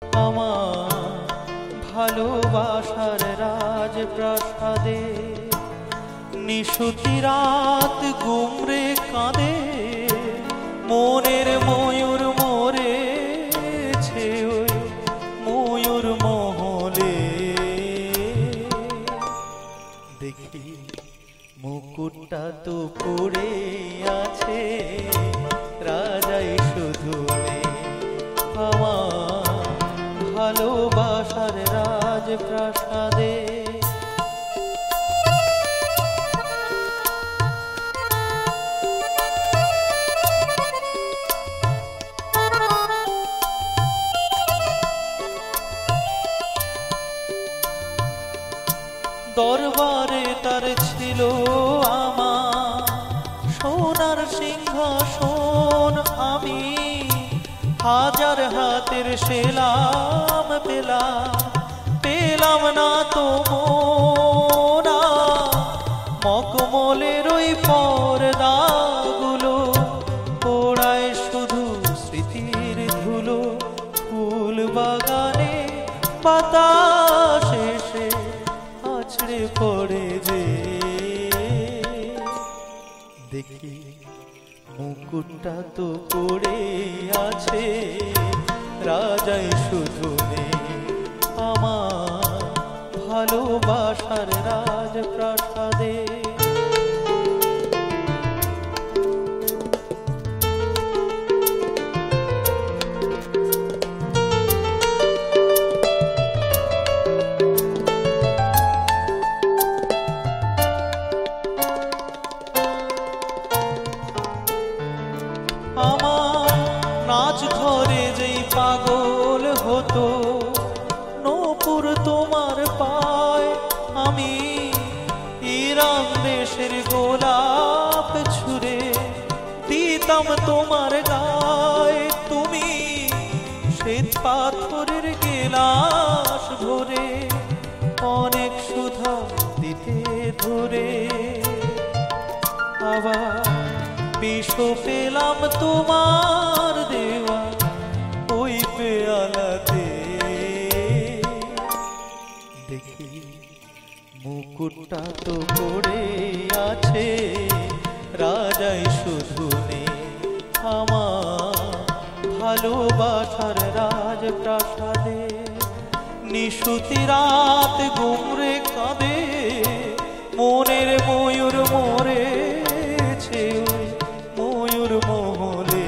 আমার ভালোবাসার রাজপ্রাসাদে নিশুতি রাত গুমরে কাঁদে, মনের ময়ূর মরেছে ওই ময়ূর মহলে। দেখি মুকুটটা তো পড়ে আছে, রাজাই শুধু নেই আমার ভালোবাসার রাজপ্রাসাদে। দরবারে তার ছিল আমার সোনার সিংহাসন, আমি হাজার হাতের সেলাম পেলাম না তো মোরা। মকমলের ওই পর্দাগুলো পোড়ায় শুধু স্মৃতির ধুলো, ফুল বাগানে বাতাস এসে আছড়ে পড়ে যে। দেখি মুকুটটা তো পড়ে আছে, রাজাই শুধু নেই আমার ভালোবাসার রাজপ্রাসাদে। আমার নাচ ধরে যেই পাগল হতো, নূপুর তোমার পায়, আমি ইরান দেশের গোলাপ ছুঁড়ে দিতাম তোমার গায়ে। তুমি শ্বেত পাথরের গেলাস ভরে অনেক সুধা দিতে ধরে। আবার বিষ পেলাম তোমার দেওয়া ওই পেয়ালাতে। দেখি মুকুটটা তো পড়ে আছে, রাজাই শুধু নেই আমার ভালোবাসার রাজপ্রাসাদে। নিশুতি রাত গুমরে কাঁদে, মনের ময়ূর মরেছে ময়ূর মহলে।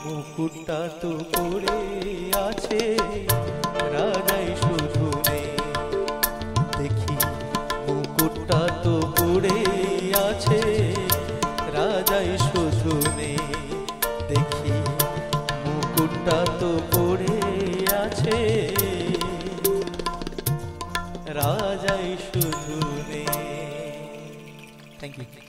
মুকুটটা তো পড়ে আছে, রাজাই শুধু নেই। দেখি মুকুটটা তো পড়ে আছে, রাজাই শুধু নেই। দেখি মুকুটটা তো পড়ে আছে, রাজাই শুধু নেই। Thank you.